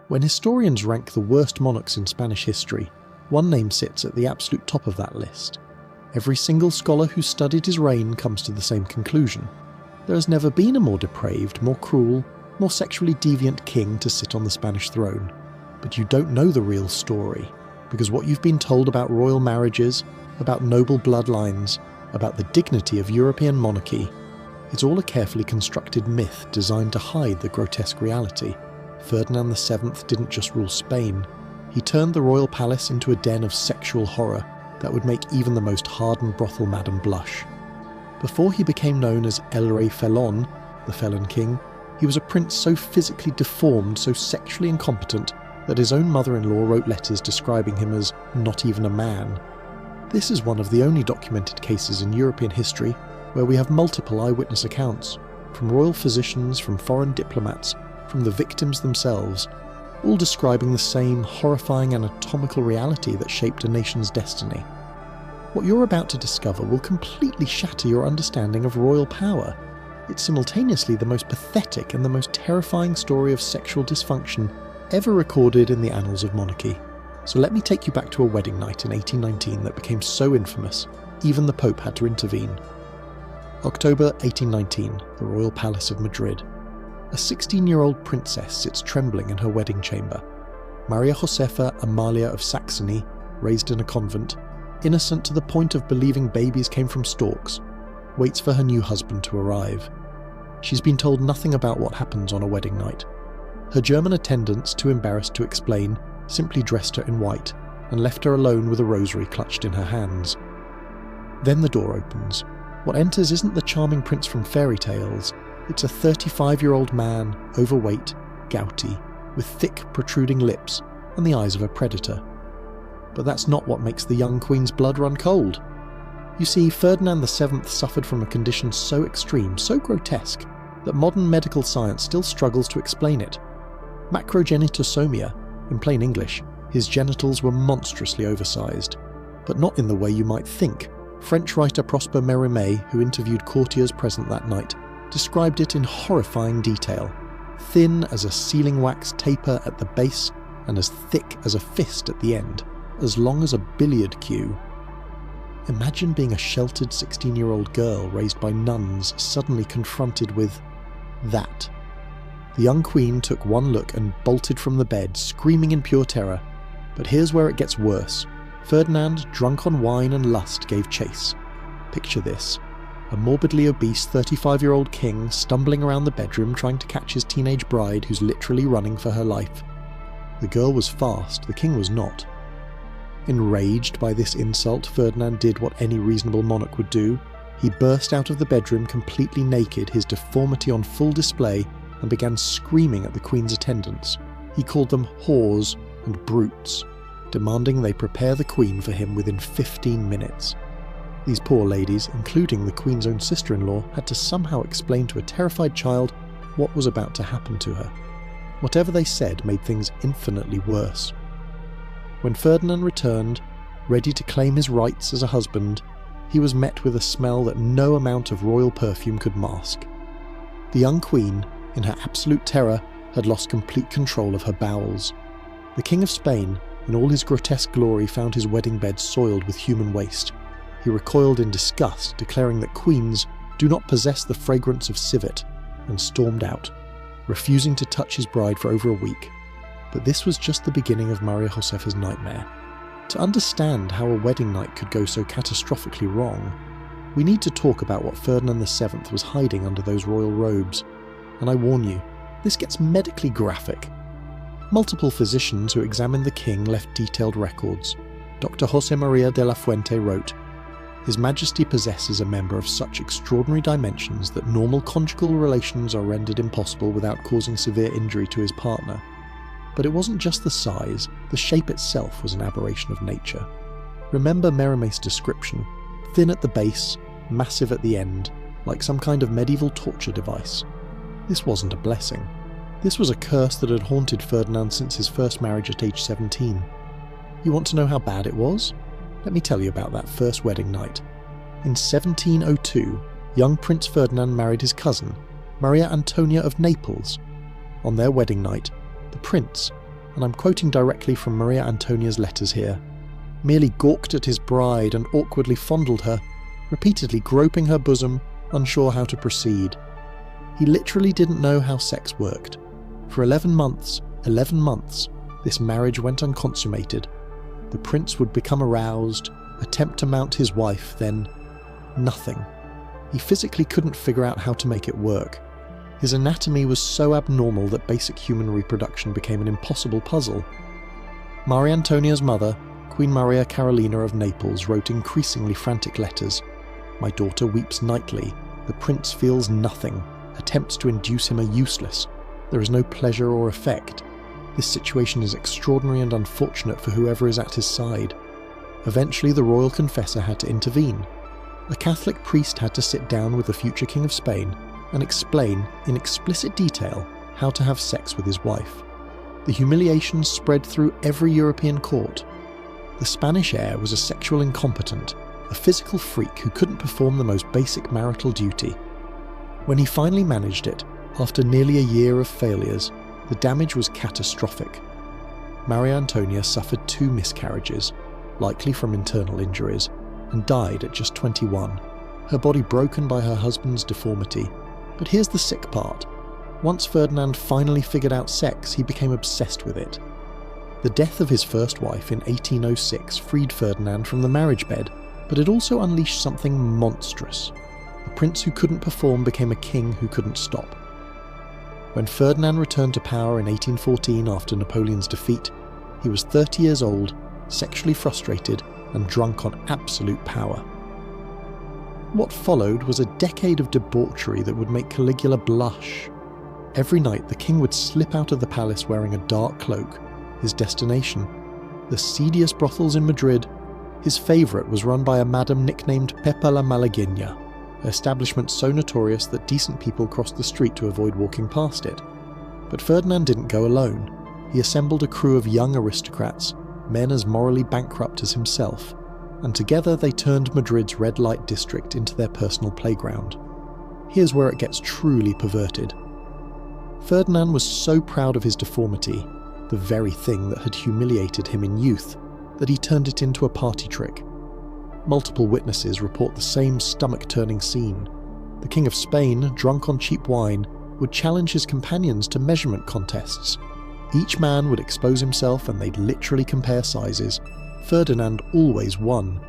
When historians rank the worst monarchs in Spanish history, one name sits at the absolute top of that list. Every single scholar who studied his reign comes to the same conclusion. There has never been a more depraved, more cruel, more sexually deviant king to sit on the Spanish throne. But you don't know the real story, because what you've been told about royal marriages, about noble bloodlines, about the dignity of European monarchy, it's all a carefully constructed myth designed to hide the grotesque reality. Ferdinand VII didn't just rule Spain, he turned the royal palace into a den of sexual horror that would make even the most hardened brothel madam blush. Before he became known as El Rey Felon, the Felon King, he was a prince so physically deformed, so sexually incompetent, that his own mother-in-law wrote letters describing him as not even a man. This is one of the only documented cases in European history where we have multiple eyewitness accounts, from royal physicians, from foreign diplomats, from the victims themselves, all describing the same horrifying anatomical reality that shaped a nation's destiny. What you're about to discover will completely shatter your understanding of royal power. It's simultaneously the most pathetic and the most terrifying story of sexual dysfunction ever recorded in the annals of monarchy. So let me take you back to a wedding night in 1819 that became so infamous, even the Pope had to intervene. October 1819, the Royal Palace of Madrid. A 16-year-old princess sits trembling in her wedding chamber. Maria Josefa Amalia of Saxony, raised in a convent, innocent to the point of believing babies came from storks, waits for her new husband to arrive. She's been told nothing about what happens on a wedding night. Her German attendants, too embarrassed to explain, simply dressed her in white and left her alone with a rosary clutched in her hands. Then the door opens. What enters isn't the charming prince from fairy tales. It's a 35-year-old man, overweight, gouty, with thick, protruding lips and the eyes of a predator. But that's not what makes the young queen's blood run cold. You see, Ferdinand VII suffered from a condition so extreme, so grotesque, that modern medical science still struggles to explain it. Macrogenitosomia, in plain English, his genitals were monstrously oversized. But not in the way you might think. French writer Prosper Mérimée, who interviewed courtiers present that night, described it in horrifying detail. Thin as a sealing wax taper at the base, and as thick as a fist at the end, as long as a billiard cue. Imagine being a sheltered 16-year-old girl raised by nuns suddenly confronted with that. The young queen took one look and bolted from the bed, screaming in pure terror. But here's where it gets worse. Ferdinand, drunk on wine and lust, gave chase. Picture this. A morbidly obese 35-year-old king stumbling around the bedroom trying to catch his teenage bride who's literally running for her life. The girl was fast, the king was not. Enraged by this insult, Ferdinand did what any reasonable monarch would do. He burst out of the bedroom completely naked, his deformity on full display, and began screaming at the queen's attendants. He called them whores and brutes, demanding they prepare the queen for him within 15 minutes. These poor ladies, including the queen's own sister-in-law, had to somehow explain to a terrified child what was about to happen to her. Whatever they said made things infinitely worse. When Ferdinand returned, ready to claim his rights as a husband, he was met with a smell that no amount of royal perfume could mask. The young queen, in her absolute terror, had lost complete control of her bowels. The King of Spain, in all his grotesque glory, found his wedding bed soiled with human waste. He recoiled in disgust, declaring that queens do not possess the fragrance of civet, and stormed out, refusing to touch his bride for over a week. But this was just the beginning of Maria Josefa's nightmare. To understand how a wedding night could go so catastrophically wrong, we need to talk about what Ferdinand VII was hiding under those royal robes. And I warn you, this gets medically graphic. Multiple physicians who examined the king left detailed records. Dr. José María de la Fuente wrote, "His Majesty possesses a member of such extraordinary dimensions that normal conjugal relations are rendered impossible without causing severe injury to his partner." But it wasn't just the size, the shape itself was an aberration of nature. Remember Mérimée's description: thin at the base, massive at the end, like some kind of medieval torture device. This wasn't a blessing. This was a curse that had haunted Ferdinand since his first marriage at age 17. You want to know how bad it was? Let me tell you about that first wedding night. In 1702, young Prince Ferdinand married his cousin, Maria Antonia of Naples. On their wedding night, the prince, and I'm quoting directly from Maria Antonia's letters here, merely gawked at his bride and awkwardly fondled her, repeatedly groping her bosom, unsure how to proceed. He literally didn't know how sex worked. For 11 months, this marriage went unconsummated. The prince would become aroused, attempt to mount his wife, then nothing. He physically couldn't figure out how to make it work. His anatomy was so abnormal that basic human reproduction became an impossible puzzle. Maria Antonia's mother, Queen Maria Carolina of Naples, wrote increasingly frantic letters. "My daughter weeps nightly. The prince feels nothing. Attempts to induce him are useless. There is no pleasure or effect. This situation is extraordinary and unfortunate for whoever is at his side." Eventually the royal confessor had to intervene. A Catholic priest had to sit down with the future King of Spain and explain in explicit detail how to have sex with his wife. The humiliation spread through every European court. The Spanish heir was a sexual incompetent, a physical freak who couldn't perform the most basic marital duty. When he finally managed it, after nearly a year of failures, the damage was catastrophic. Maria Antonia suffered 2 miscarriages, likely from internal injuries, and died at just 21, her body broken by her husband's deformity. But here's the sick part. Once Ferdinand finally figured out sex, he became obsessed with it. The death of his first wife in 1806 freed Ferdinand from the marriage bed, but it also unleashed something monstrous. The prince who couldn't perform became a king who couldn't stop. When Ferdinand returned to power in 1814 after Napoleon's defeat, he was 30 years old, sexually frustrated, and drunk on absolute power. What followed was a decade of debauchery that would make Caligula blush. Every night the king would slip out of the palace wearing a dark cloak. His destination, the seediest brothels in Madrid. His favourite was run by a madam nicknamed Pepa la Malagueña, an establishment so notorious that decent people crossed the street to avoid walking past it. But Ferdinand didn't go alone. He assembled a crew of young aristocrats, men as morally bankrupt as himself, and together they turned Madrid's red light district into their personal playground. Here's where it gets truly perverted. Ferdinand was so proud of his deformity, the very thing that had humiliated him in youth, that he turned it into a party trick. Multiple witnesses report the same stomach-turning scene. The King of Spain, drunk on cheap wine, would challenge his companions to measurement contests. Each man would expose himself and they'd literally compare sizes. Ferdinand always won.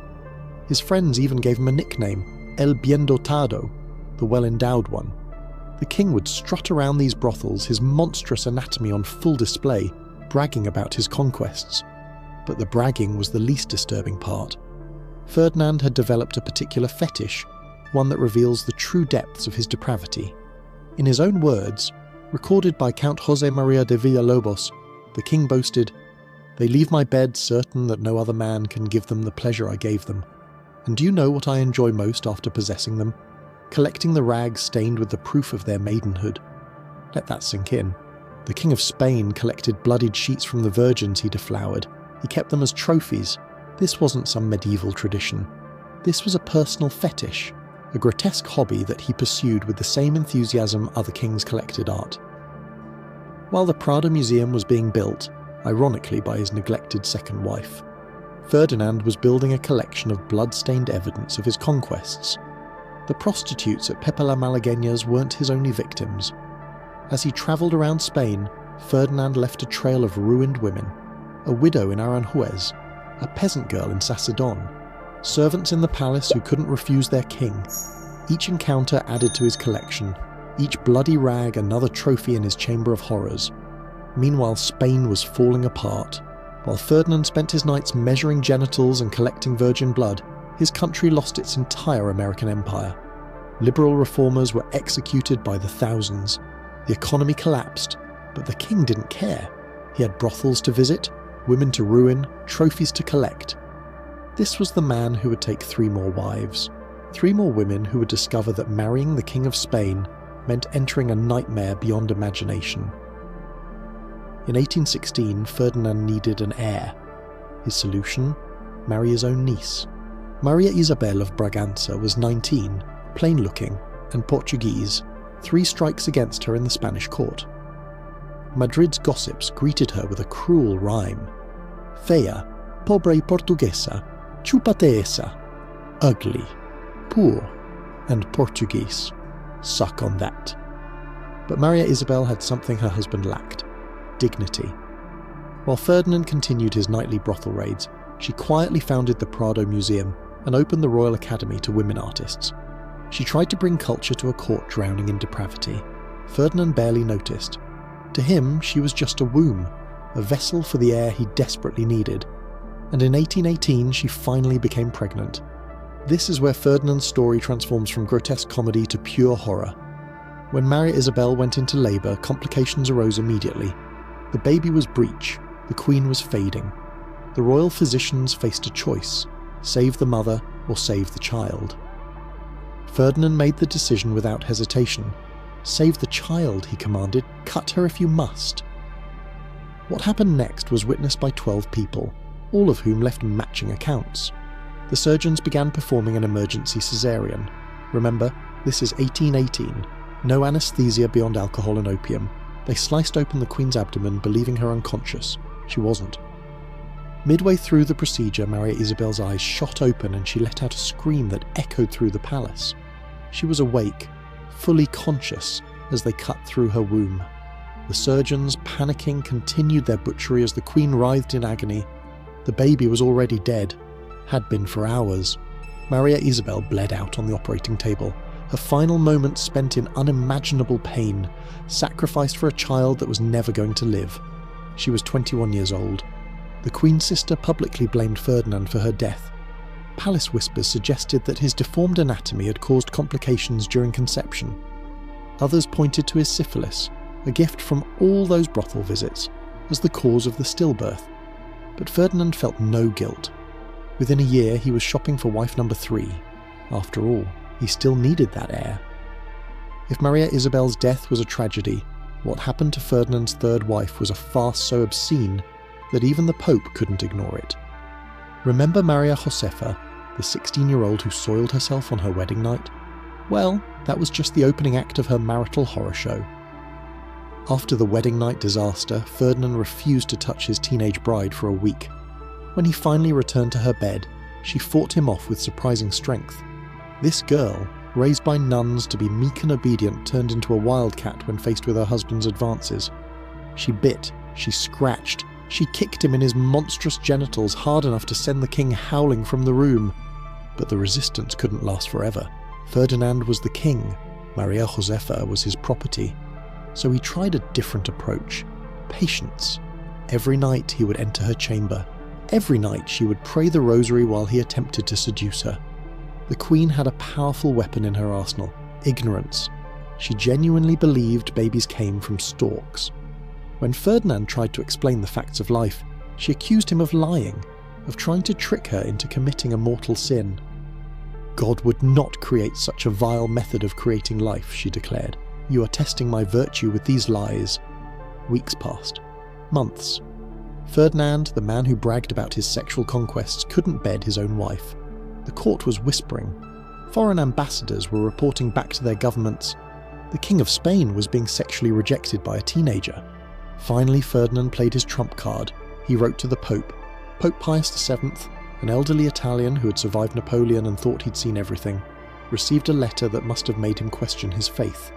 His friends even gave him a nickname, El Bien Dotado, the well-endowed one. The king would strut around these brothels, his monstrous anatomy on full display, bragging about his conquests. But the bragging was the least disturbing part. Ferdinand had developed a particular fetish, one that reveals the true depths of his depravity. In his own words, recorded by Count José María de Villalobos, the king boasted, "They leave my bed certain that no other man can give them the pleasure I gave them. And do you know what I enjoy most after possessing them? Collecting the rags stained with the proof of their maidenhood." Let that sink in. The King of Spain collected bloodied sheets from the virgins he deflowered. He kept them as trophies. This wasn't some medieval tradition. This was a personal fetish, a grotesque hobby that he pursued with the same enthusiasm other kings collected art. While the Prado Museum was being built, ironically by his neglected second wife, Ferdinand was building a collection of blood-stained evidence of his conquests. The prostitutes at Pepa la Malagueña's weren't his only victims. As he travelled around Spain, Ferdinand left a trail of ruined women, a widow in Aranjuez, a peasant girl in Sacedon, servants in the palace who couldn't refuse their king. Each encounter added to his collection, each bloody rag another trophy in his chamber of horrors. Meanwhile, Spain was falling apart. While Ferdinand spent his nights measuring genitals and collecting virgin blood, his country lost its entire American empire. Liberal reformers were executed by the thousands. The economy collapsed, but the king didn't care. He had brothels to visit, women to ruin, trophies to collect. This was the man who would take 3 more wives. 3 more women who would discover that marrying the King of Spain meant entering a nightmare beyond imagination. In 1816, Ferdinand needed an heir. His solution? Marry his own niece. Maria Isabel of Braganza was 19, plain-looking, and Portuguese. 3 strikes against her in the Spanish court. Madrid's gossips greeted her with a cruel rhyme. Fea, pobre portuguesa, chupate esa. Ugly, poor, and Portuguese. Suck on that. But Maria Isabel had something her husband lacked: dignity. While Ferdinand continued his nightly brothel raids, she quietly founded the Prado Museum and opened the Royal Academy to women artists. She tried to bring culture to a court drowning in depravity. Ferdinand barely noticed. To him, she was just a womb, a vessel for the heir he desperately needed. And in 1818, she finally became pregnant. This is where Ferdinand's story transforms from grotesque comedy to pure horror. When Maria Isabel went into labour, complications arose immediately. The baby was breech, the queen was fading. The royal physicians faced a choice: save the mother or save the child. Ferdinand made the decision without hesitation. Save the child, he commanded. Cut her if you must. What happened next was witnessed by 12 people, all of whom left matching accounts. The surgeons began performing an emergency caesarean. Remember, this is 1818. No anaesthesia beyond alcohol and opium. They sliced open the queen's abdomen, believing her unconscious. She wasn't. Midway through the procedure, Maria Isabel's eyes shot open and she let out a scream that echoed through the palace. She was awake, fully conscious, as they cut through her womb. The surgeons, panicking, continued their butchery as the queen writhed in agony. The baby was already dead, had been for hours. Maria Isabel bled out on the operating table, her final moments spent in unimaginable pain, sacrificed for a child that was never going to live. She was 21 years old. The Queen's sister publicly blamed Ferdinand for her death. Palace whispers suggested that his deformed anatomy had caused complications during conception. Others pointed to his syphilis, a gift from all those brothel visits, as the cause of the stillbirth. But Ferdinand felt no guilt. Within a year, he was shopping for wife number 3. After all, he still needed that heir. If Maria Isabel's death was a tragedy, what happened to Ferdinand's third wife was a farce so obscene that even the Pope couldn't ignore it. Remember Maria Josefa, the 16-year-old who soiled herself on her wedding night? Well, that was just the opening act of her marital horror show. After the wedding night disaster, Ferdinand refused to touch his teenage bride for a week. When he finally returned to her bed, she fought him off with surprising strength. This girl, raised by nuns to be meek and obedient, turned into a wildcat when faced with her husband's advances. She bit, she scratched, she kicked him in his monstrous genitals hard enough to send the king howling from the room. But the resistance couldn't last forever. Ferdinand was the king, Maria Josefa was his property. So he tried a different approach: patience. Every night he would enter her chamber. Every night she would pray the rosary while he attempted to seduce her. The queen had a powerful weapon in her arsenal: ignorance. She genuinely believed babies came from storks. When Ferdinand tried to explain the facts of life, she accused him of lying, of trying to trick her into committing a mortal sin. God would not create such a vile method of creating life, she declared. You are testing my virtue with these lies. Weeks passed. Months. Ferdinand, the man who bragged about his sexual conquests, couldn't bed his own wife. The court was whispering. Foreign ambassadors were reporting back to their governments. The King of Spain was being sexually rejected by a teenager. Finally, Ferdinand played his trump card. He wrote to the Pope. Pope Pius VII, an elderly Italian who had survived Napoleon and thought he'd seen everything, received a letter that must have made him question his faith.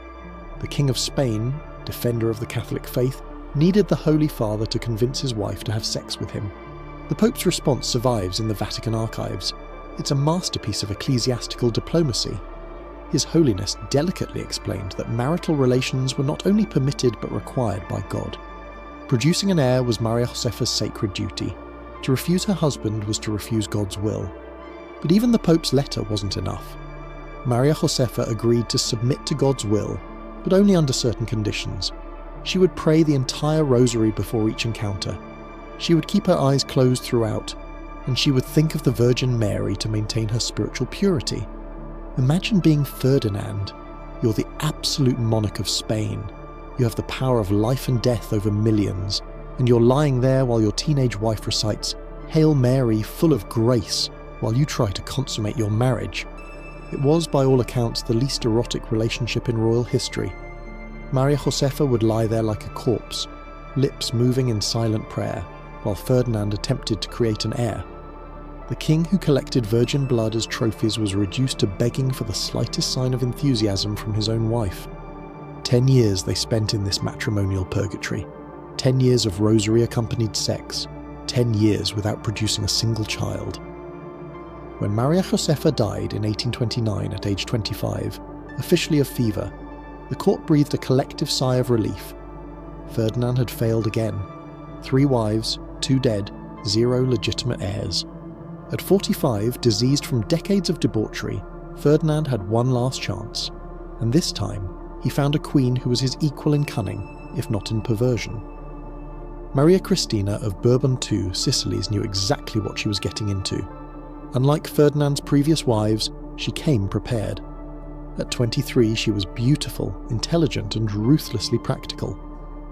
The King of Spain, defender of the Catholic faith, needed the Holy Father to convince his wife to have sex with him. The Pope's response survives in the Vatican archives. It's a masterpiece of ecclesiastical diplomacy. His Holiness delicately explained that marital relations were not only permitted but required by God. Producing an heir was Maria Josefa's sacred duty. To refuse her husband was to refuse God's will. But even the Pope's letter wasn't enough. Maria Josefa agreed to submit to God's will, but only under certain conditions. She would pray the entire rosary before each encounter. She would keep her eyes closed throughout, and she would think of the Virgin Mary to maintain her spiritual purity. Imagine being Ferdinand. You're the absolute monarch of Spain. You have the power of life and death over millions, and you're lying there while your teenage wife recites Hail Mary, full of grace, while you try to consummate your marriage. It was, by all accounts, the least erotic relationship in royal history. Maria Josefa would lie there like a corpse, lips moving in silent prayer, while Ferdinand attempted to create an heir. The king who collected virgin blood as trophies was reduced to begging for the slightest sign of enthusiasm from his own wife. 10 years they spent in this matrimonial purgatory. 10 years of rosary-accompanied sex. 10 years without producing a single child. When Maria Josefa died in 1829 at age 25, officially of fever, the court breathed a collective sigh of relief. Ferdinand had failed again. 3 wives, 2 dead, 0 legitimate heirs. At 45, diseased from decades of debauchery, Ferdinand had one last chance, and this time he found a queen who was his equal in cunning, if not in perversion. Maria Cristina of Bourbon II Sicilies knew exactly what she was getting into. Unlike Ferdinand's previous wives, she came prepared. At 23, she was beautiful, intelligent, and ruthlessly practical.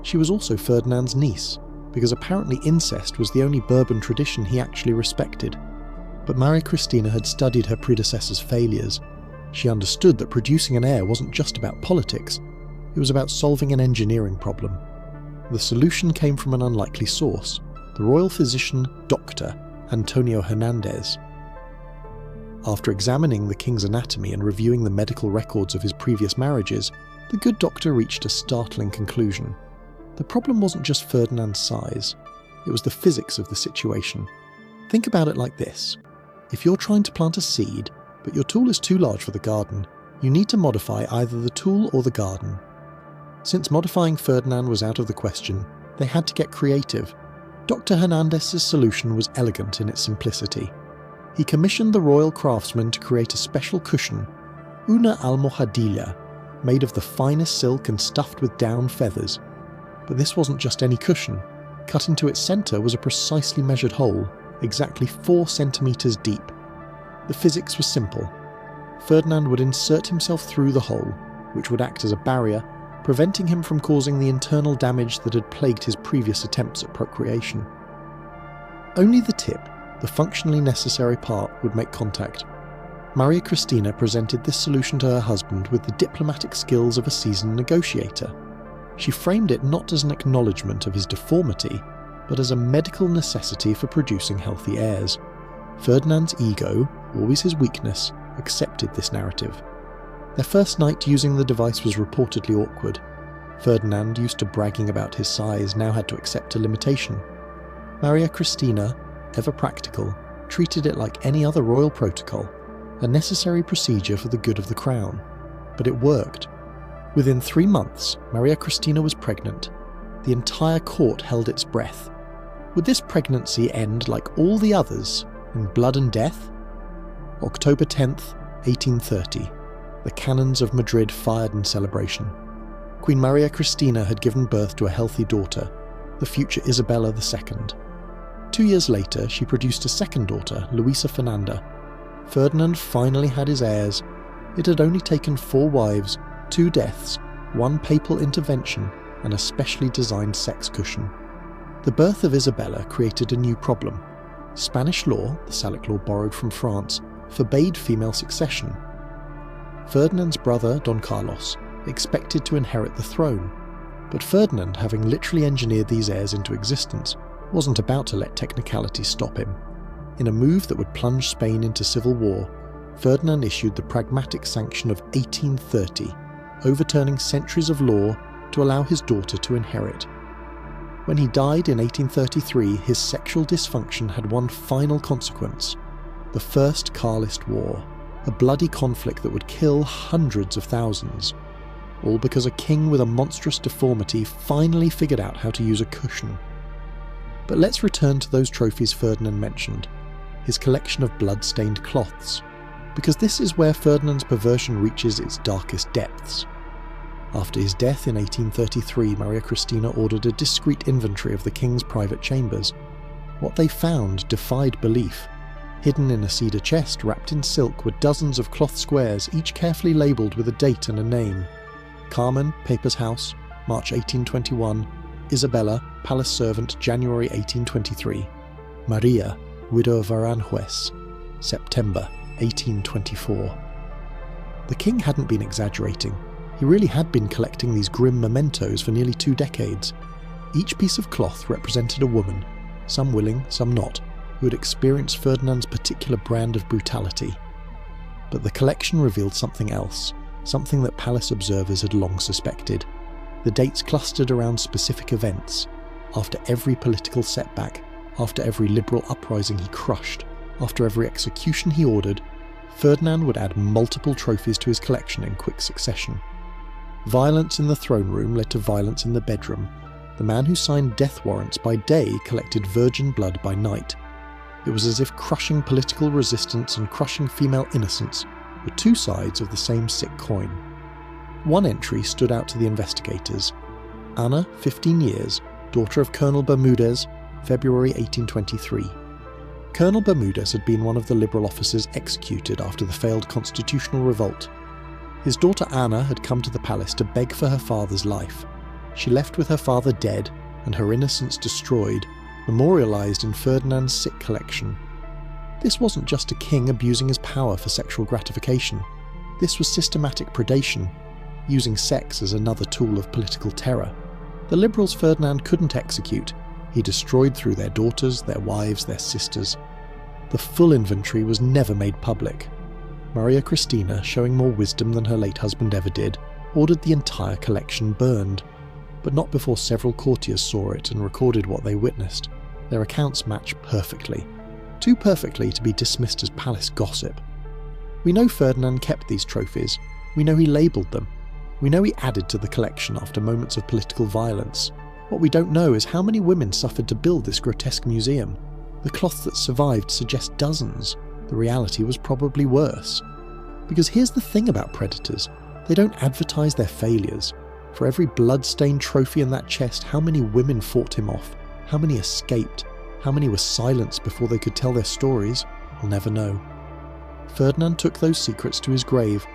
She was also Ferdinand's niece, because apparently incest was the only Bourbon tradition he actually respected. But Maria Cristina had studied her predecessor's failures. She understood that producing an heir wasn't just about politics, it was about solving an engineering problem. The solution came from an unlikely source, the royal physician Dr. Antonio Hernandez. After examining the king's anatomy and reviewing the medical records of his previous marriages, the good doctor reached a startling conclusion. The problem wasn't just Ferdinand's size, it was the physics of the situation. Think about it like this. If you're trying to plant a seed, but your tool is too large for the garden, you need to modify either the tool or the garden. Since modifying Ferdinand was out of the question, they had to get creative. Dr. Hernandez's solution was elegant in its simplicity. He commissioned the royal craftsman to create a special cushion, una almohadilla, made of the finest silk and stuffed with down feathers. But this wasn't just any cushion. Cut into its centre was a precisely measured hole, exactly 4 centimetres deep. The physics was simple. Ferdinand would insert himself through the hole, which would act as a barrier, preventing him from causing the internal damage that had plagued his previous attempts at procreation. Only the tip, the functionally necessary part, would make contact. Maria Cristina presented this solution to her husband with the diplomatic skills of a seasoned negotiator. She framed it not as an acknowledgement of his deformity, but as a medical necessity for producing healthy heirs. Ferdinand's ego, always his weakness, accepted this narrative. Their first night using the device was reportedly awkward. Ferdinand, used to bragging about his size, now had to accept a limitation. Maria Cristina, ever practical, treated it like any other royal protocol, a necessary procedure for the good of the crown. But it worked. Within 3 months, Maria Cristina was pregnant. The entire court held its breath. Would this pregnancy end like all the others, in blood and death? October 10th, 1830. The cannons of Madrid fired in celebration. Queen Maria Cristina had given birth to a healthy daughter, the future Isabella II. 2 years later, she produced a second daughter, Luisa Fernanda. Ferdinand finally had his heirs. It had only taken 4 wives, 2 deaths, 1 papal intervention, and a specially designed sex cushion. The birth of Isabella created a new problem. Spanish law, the Salic law borrowed from France, forbade female succession. Ferdinand's brother, Don Carlos, expected to inherit the throne, but Ferdinand, having literally engineered these heirs into existence, wasn't about to let technicality stop him. In a move that would plunge Spain into civil war, Ferdinand issued the Pragmatic Sanction of 1830, overturning centuries of law to allow his daughter to inherit. When he died in 1833, his sexual dysfunction had one final consequence: the First Carlist War, a bloody conflict that would kill hundreds of thousands. All because a king with a monstrous deformity finally figured out how to use a cushion. But let's return to those trophies Ferdinand mentioned, his collection of blood-stained cloths, because this is where Ferdinand's perversion reaches its darkest depths. After his death in 1833, Maria Cristina ordered a discreet inventory of the king's private chambers. What they found defied belief. Hidden in a cedar chest wrapped in silk were dozens of cloth squares, each carefully labelled with a date and a name. Carmen, Paper's House, March 1821. Isabella, Palace Servant, January 1823. Maria, Widow of Aranjuez, September 1824. The king hadn't been exaggerating. He really had been collecting these grim mementos for nearly 2 decades. Each piece of cloth represented a woman, some willing, some not, who had experienced Ferdinand's particular brand of brutality. But the collection revealed something else, something that palace observers had long suspected. The dates clustered around specific events. After every political setback, after every liberal uprising he crushed, after every execution he ordered, Ferdinand would add multiple trophies to his collection in quick succession. Violence in the throne room led to violence in the bedroom. The man who signed death warrants by day collected virgin blood by night. It was as if crushing political resistance and crushing female innocence were two sides of the same sick coin. One entry stood out to the investigators. Ana, 15 years, daughter of Colonel Bermudez, February 1823. Colonel Bermudez had been one of the liberal officers executed after the failed constitutional revolt. His daughter Ana had come to the palace to beg for her father's life. She left with her father dead and her innocence destroyed, memorialised in Ferdinand's sick collection. This wasn't just a king abusing his power for sexual gratification. This was systematic predation, using sex as another tool of political terror. The liberals Ferdinand couldn't execute. He destroyed through their daughters, their wives, their sisters. The full inventory was never made public. Maria Cristina, showing more wisdom than her late husband ever did, ordered the entire collection burned, but not before several courtiers saw it and recorded what they witnessed. Their accounts match perfectly. Too perfectly to be dismissed as palace gossip. We know Ferdinand kept these trophies. We know he labelled them. We know he added to the collection after moments of political violence. What we don't know is how many women suffered to build this grotesque museum. The cloth that survived suggests dozens. The reality was probably worse. Because here's the thing about predators. They don't advertise their failures. For every blood-stained trophy in that chest, how many women fought him off? How many escaped? How many were silenced before they could tell their stories? We'll never know. Ferdinand took those secrets to his grave,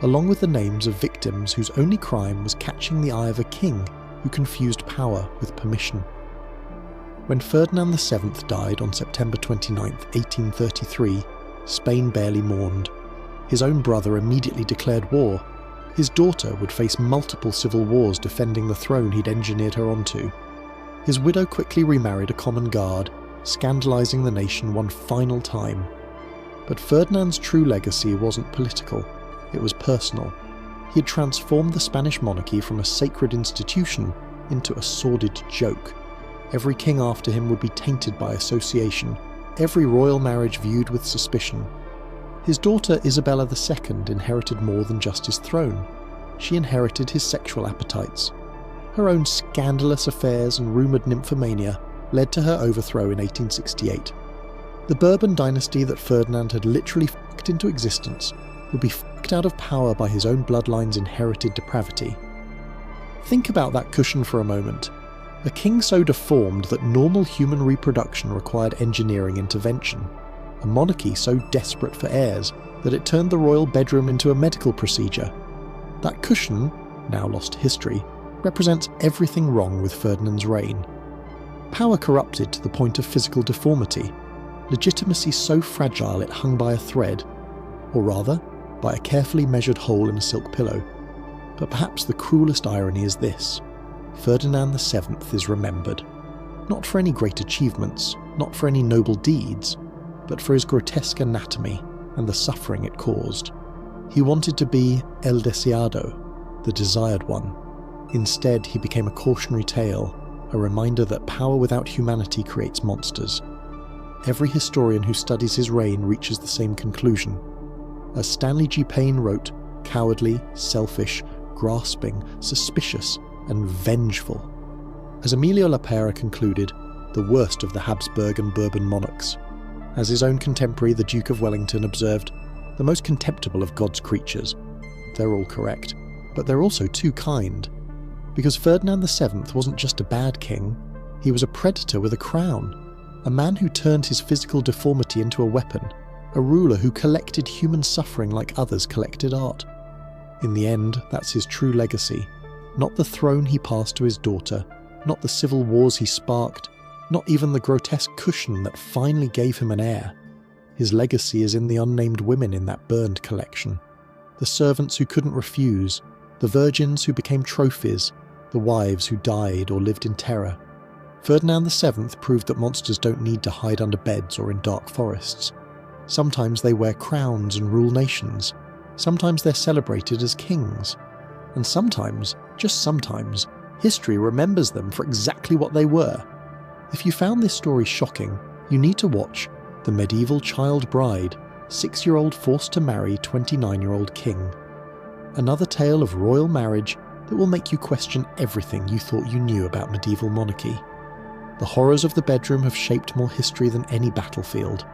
along with the names of victims whose only crime was catching the eye of a king who confused power with permission. When Ferdinand VII died on September 29, 1833, Spain barely mourned. His own brother immediately declared war. His daughter would face multiple civil wars defending the throne he'd engineered her onto. His widow quickly remarried a common guard, scandalising the nation one final time. But Ferdinand's true legacy wasn't political, it was personal. He had transformed the Spanish monarchy from a sacred institution into a sordid joke. Every king after him would be tainted by association, every royal marriage viewed with suspicion. His daughter Isabella II inherited more than just his throne. She inherited his sexual appetites. Her own scandalous affairs and rumoured nymphomania led to her overthrow in 1868. The Bourbon dynasty that Ferdinand had literally f***ed into existence would be f***ed out of power by his own bloodline's inherited depravity. Think about that cushion for a moment. A king so deformed that normal human reproduction required engineering intervention. A monarchy so desperate for heirs that it turned the royal bedroom into a medical procedure. That cushion, now lost to history, represents everything wrong with Ferdinand's reign. Power corrupted to the point of physical deformity. Legitimacy so fragile it hung by a thread, or rather, by a carefully measured hole in a silk pillow. But perhaps the cruelest irony is this. Ferdinand VII is remembered. Not for any great achievements, not for any noble deeds, but for his grotesque anatomy and the suffering it caused. He wanted to be El Deseado, the desired one. Instead, he became a cautionary tale, a reminder that power without humanity creates monsters. Every historian who studies his reign reaches the same conclusion. As Stanley G. Payne wrote, cowardly, selfish, grasping, suspicious, and vengeful. As Emilio Lapera concluded, the worst of the Habsburg and Bourbon monarchs. As his own contemporary, the Duke of Wellington, observed, the most contemptible of God's creatures. They're all correct, but they're also too kind. Because Ferdinand VII wasn't just a bad king, he was a predator with a crown, a man who turned his physical deformity into a weapon, a ruler who collected human suffering like others collected art. In the end, that's his true legacy, not the throne he passed to his daughter, not the civil wars he sparked, not even the grotesque cushion that finally gave him an heir. His legacy is in the unnamed women in that burned collection. The servants who couldn't refuse, the virgins who became trophies, the wives who died or lived in terror. Ferdinand VII proved that monsters don't need to hide under beds or in dark forests. Sometimes they wear crowns and rule nations. Sometimes they're celebrated as kings. And sometimes, just sometimes, history remembers them for exactly what they were. If you found this story shocking, you need to watch The Medieval Child Bride, 6-year-old forced to marry 29-year-old king. Another tale of royal marriage that will make you question everything you thought you knew about medieval monarchy. The horrors of the bedroom have shaped more history than any battlefield,